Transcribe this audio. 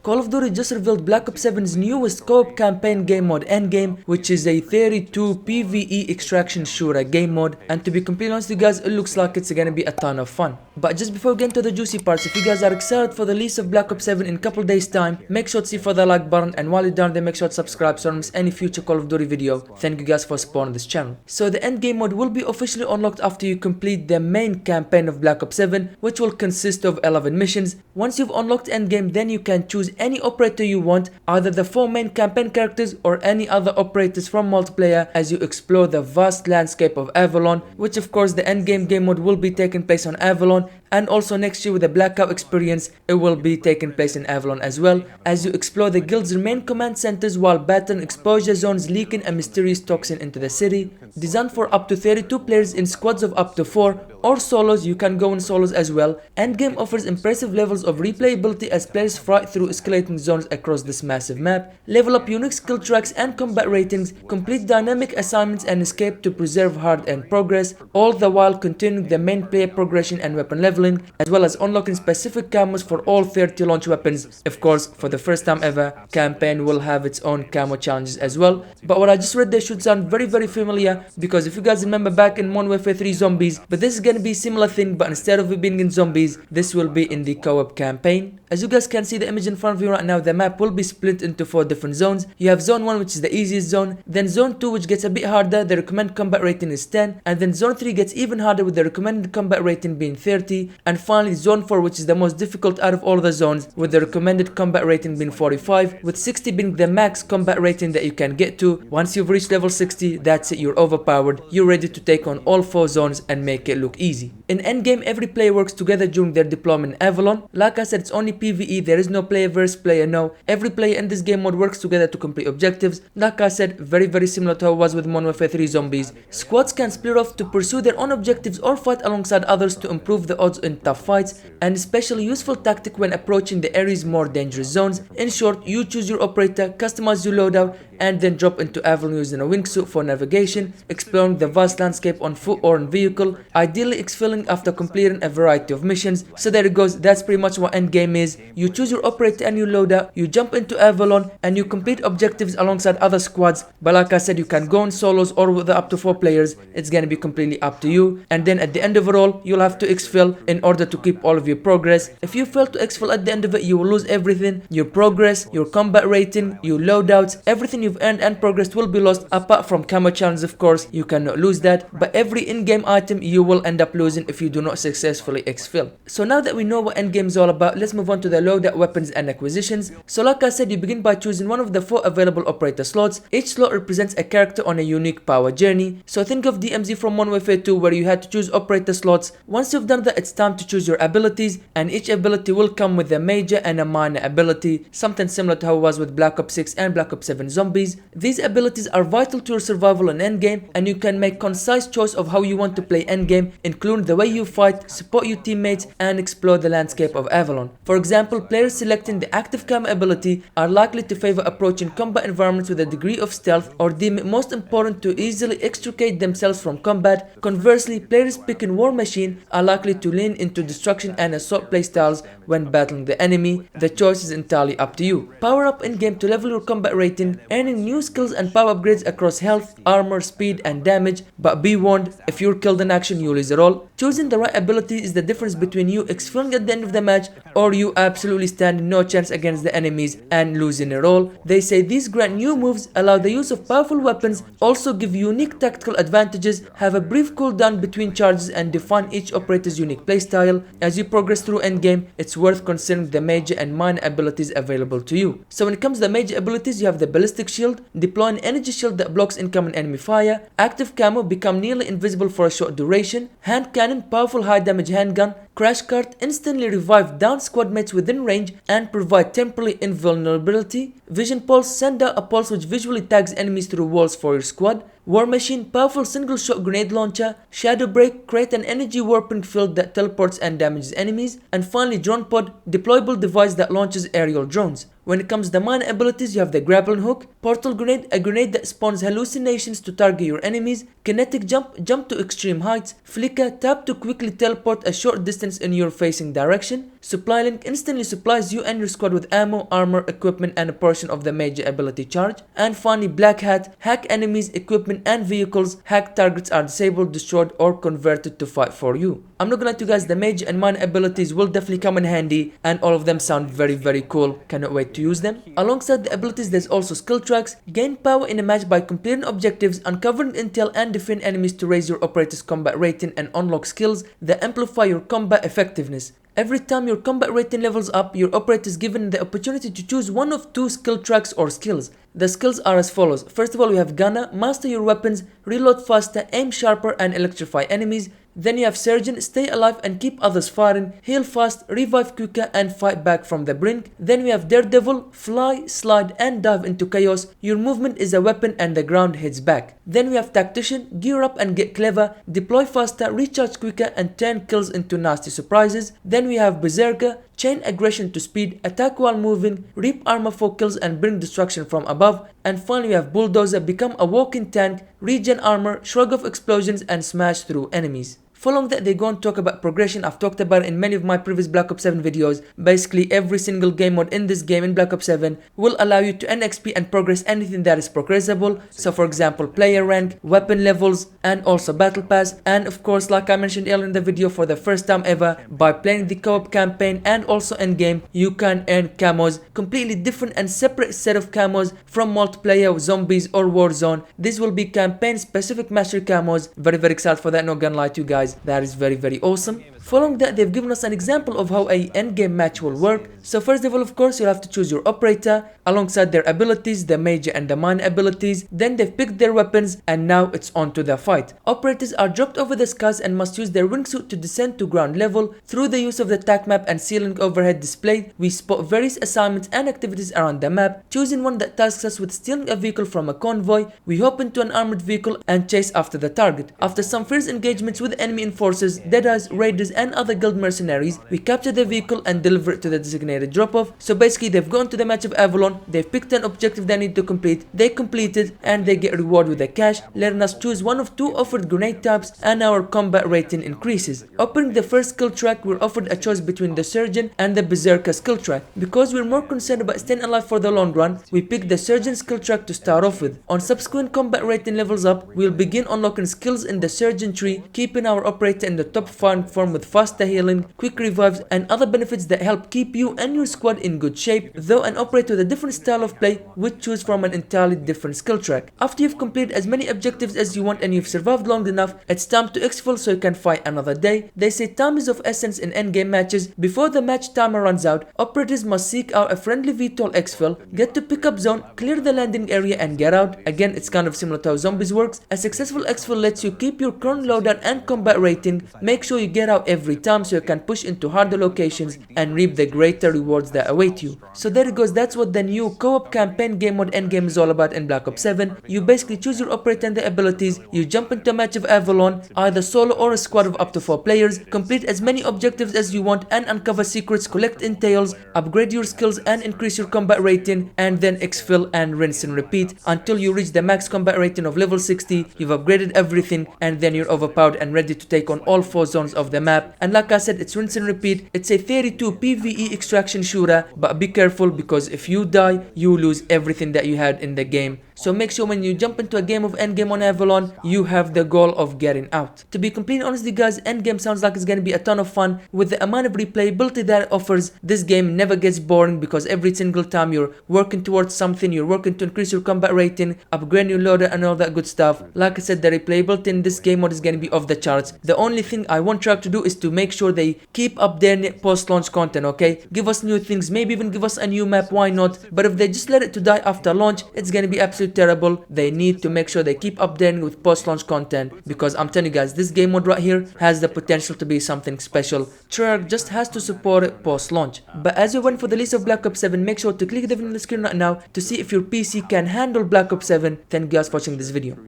Call of Duty just revealed Black Ops 7's newest co-op campaign game mode Endgame, which is a 32 PvE extraction shooter game mode, and to be completely honest with you guys, it looks like it's gonna be a ton of fun. But just before we get into the juicy parts, if you guys are excited for the release of Black Ops 7 in a couple days time, make sure to see for the like button, and while you're down there, make sure to subscribe so you don't miss any future Call of Duty video. Thank you guys for supporting this channel. So the Endgame mode will be officially unlocked after you complete the main campaign of Black Ops 7, which will consist of 11 missions. Once you've unlocked Endgame, then you can choose any operator you want, either the 4 main campaign characters or any other operators from multiplayer, as you explore the vast landscape of Avalon, which of course the Endgame game mode will be taking place on Avalon, and also next year with the Blackout experience it will be taking place in Avalon as well, as you explore the guild's main command centers while battling exposure zones leaking a mysterious toxin into the city. Designed for up to 32 players in squads of up to 4 or solos, you can go in solos as well. Endgame offers impressive levels of replayability as players fight through escalating zones across this massive map, level up unique skill tracks and combat ratings, complete dynamic assignments and escape to preserve hard-earned progress, all the while continuing the main player progression and weapon leveling, as well as unlocking specific camos for all 30 launch weapons. Of course, for the first time ever, campaign will have its own camo challenges as well. But what I just read there should sound very familiar, because if you guys remember back in Modern Warfare 3 Zombies, but this is gonna be a similar thing, but instead of it being in zombies, this will be in the co-op campaign. As you guys can see the image in front of you right now, the map will be split into 4 different zones. You have zone 1, which is the easiest zone, then zone 2, which gets a bit harder, the recommended combat rating is 10, and then zone 3 gets even harder with the recommended combat rating being 30, and finally zone 4, which is the most difficult out of all the zones, with the recommended combat rating being 45, with 60 being the max combat rating that you can get to. Once you've reached level 60, that's it, you're overpowered, you're ready to take on all 4 zones and make it look easy. In Endgame, every player works together during their deployment in Avalon. Like I said, it's only PvE, there is no player versus player, no. Every player in this game mode works together to complete objectives. Like I said, very similar to how it was with Modern Warfare 3 Zombies. Squads can split off to pursue their own objectives or fight alongside others to improve the odds in tough fights, and especially useful tactic when approaching the area's more dangerous zones. In short, you choose your operator, customize your loadout, and then drop into Avalon using a wingsuit for navigation, exploring the vast landscape on foot or in vehicle, ideally exfilling after completing a variety of missions. So there it goes, that's pretty much what Endgame is. You choose your operator and your loadout, you jump into Avalon, and you complete objectives alongside other squads. But like I said, you can go in solos or with up to 4 players, it's gonna be completely up to you. And then at the end of it all, you'll have to exfil in order to keep all of your progress. If you fail to exfil at the end of it, you will lose everything. Your progress, your combat rating, your loadouts, everything you've earned and progressed will be lost, apart from camo challenges of course, you cannot lose that, but every in-game item you will end up losing if you do not successfully exfil. So now that we know what Endgame is all about, let's move on to the loadout, weapons and acquisitions. So like I said, you begin by choosing one of the 4 available operator slots. Each slot represents a character on a unique power journey. So think of DMZ from Modern Warfare 2 where you had to choose operator slots. Once you've done that, it's time to choose your abilities, and each ability will come with a major and a minor ability, something similar to how it was with Black Ops 6 and Black Ops 7 Zombies. These abilities are vital to your survival in Endgame, and you can make concise choice of how you want to play Endgame, including the way you fight, support your teammates, and explore the landscape of Avalon. For example, players selecting the active camo ability are likely to favor approaching combat environments with a degree of stealth, or deem it most important to easily extricate themselves from combat. Conversely, players picking War Machine are likely to lean into destruction and assault playstyles when battling the enemy. The choice is entirely up to you. Power up in-game to level your combat rating, earning new skills and power upgrades across health, armor, speed and damage, but be warned, if you're killed in action you lose it all. Choosing the right ability is the difference between you exfilling at the end of the match or you absolutely standing no chance against the enemies and losing it all. They say these grant new moves, allow the use of powerful weapons, also give unique tactical advantages, have a brief cooldown between charges, and define each operator's unique playstyle. As you progress through endgame, it's worth considering the major and minor abilities available to you. So when it comes to the major abilities, you have the ballistic shield, deploy an energy shield that blocks incoming enemy fire, active camo, become nearly invisible for a short duration, hand cannon, powerful high damage handgun, crash cart, instantly revive down squad mates within range and provide temporary invulnerability, vision pulse, send out a pulse which visually tags enemies through walls for your squad, War Machine, powerful single shot grenade launcher, Shadow Break, create an energy warping field that teleports and damages enemies, and finally Drone Pod, deployable device that launches aerial drones. When it comes to the minor abilities, you have the Grappling Hook, Portal Grenade, a grenade that spawns hallucinations to target your enemies, Kinetic Jump, jump to extreme heights, Flicker, tap to quickly teleport a short distance in your facing direction, Supply link instantly supplies you and your squad with ammo, armor, equipment, and a portion of the major ability charge. And finally, Black Hat, hack enemies, equipment, and vehicles. Hack targets are disabled, destroyed, or converted to fight for you. I'm not gonna lie to you guys, the major and minor abilities will definitely come in handy, and all of them sound very cool. Cannot wait to use them. Alongside the abilities, there's also skill tracks. Gain power in a match by completing objectives, uncovering intel, and defeating enemies to raise your operator's combat rating and unlock skills that amplify your combat effectiveness. Every time your combat rating levels up, your operator is given the opportunity to choose one of two skill tracks or skills. The skills are as follows. First of all, we have Gunner, master your weapons, reload faster, aim sharper, and electrify enemies. Then you have Surgeon, stay alive and keep others firing, heal fast, revive quicker, and fight back from the brink. Then we have Daredevil, fly, slide, and dive into chaos. Your movement is a weapon and the ground hits back. Then we have Tactician, gear up and get clever, deploy faster, recharge quicker, and turn kills into nasty surprises. Then we have Berserker, chain aggression to speed, attack while moving, reap armor for kills and bring destruction from above. And finally we have Bulldozer, become a walking tank, regen armor, shrug off explosions, and smash through enemies. Following that, they go and talk about progression. I've talked about it in many of my previous Black Ops 7 videos. Basically, every single game mode in this game in Black Ops 7 will allow you to earn XP and progress anything that is progressable. So for example, player rank, weapon levels, and also battle pass. And of course, like I mentioned earlier in the video, for the first time ever, by playing the co-op campaign and also endgame, you can earn camos, completely different and separate set of camos from multiplayer, zombies, or Warzone. This will be campaign specific mastery camos. Very excited for that, not gonna lie to you guys. That is very awesome. Following that, they've given us an example of how a endgame match will work. So first of all, of course, you'll have to choose your operator alongside their abilities, the major and the minor abilities. Then they've picked their weapons and now it's on to the fight. Operators are dropped over the skies and must use their wingsuit to descend to ground level. Through the use of the TAC map and ceiling overhead display, we spot various assignments and activities around the map. Choosing one that tasks us with stealing a vehicle from a convoy, we hop into an armored vehicle and chase after the target. After some fierce engagements with enemy enforcers, deadeyes, raiders, and other guild mercenaries, we capture the vehicle and deliver it to the designated drop-off. So basically, they've gone to the match of Avalon, they've picked an objective they need to complete, they complete it, and they get reward with the cash, letting us choose one of two offered grenade types, and our combat rating increases. Opening the first skill track, we're offered a choice between the Surgeon and the Berserker skill track. Because we're more concerned about staying alive for the long run, we pick the Surgeon skill track to start off with. On subsequent combat rating levels up, we'll begin unlocking skills in the Surgeon tree, keeping our operator in the top firing form with faster healing, quick revives, and other benefits that help keep you and your squad in good shape, though an operator with a different style of play would choose from an entirely different skill track. After you've completed as many objectives as you want and you've survived long enough, it's time to exfil so you can fight another day. They say time is of essence in endgame matches. Before the match timer runs out, operators must seek out a friendly VTOL exfil, get to pickup zone, clear the landing area, and get out. Again, it's kind of similar to how zombies works. A successful exfil lets you keep your current loadout and combat rating. Make sure you get out every time so you can push into harder locations and reap the greater rewards that await you. So there it goes, that's what the new co-op campaign game mode endgame is all about in Black Ops 7. You basically choose your operator and the abilities, you jump into a match of Avalon, either solo or a squad of up to 4 players, complete as many objectives as you want and uncover secrets, collect intel, upgrade your skills and increase your combat rating, and then exfil and rinse and repeat until you reach the max combat rating of level 60, you've upgraded everything, and then you're overpowered and ready to take on all 4 zones of the map. And like I said, it's rinse and repeat. It's a 32 PvE extraction shooter, but be careful because if you die, you lose everything that you had in the game. So make sure when you jump into a game of Endgame on Avalon, you have the goal of getting out. To be completely honest with you guys, Endgame sounds like it's gonna be a ton of fun. With the amount of replayability that it offers, this game never gets boring because every single time you're working towards something, you're working to increase your combat rating, upgrade your loader and all that good stuff. Like I said, the replayability in this game mode is gonna be off the charts. The only thing I want Treyarch to do is to make sure they keep up their post-launch content, okay? Give us new things, maybe even give us a new map, why not? But if they just let it to die after launch, it's gonna be absolutely terrible. They need to make sure they keep updating with post-launch content, because I'm telling you guys, this game mode right here has the potential to be something special. Treyarch just has to support it post-launch. But as you're waiting for the release of Black Ops 7, make sure to click the video on the screen right now to see if your PC can handle Black Ops 7. Thank you guys for watching this video.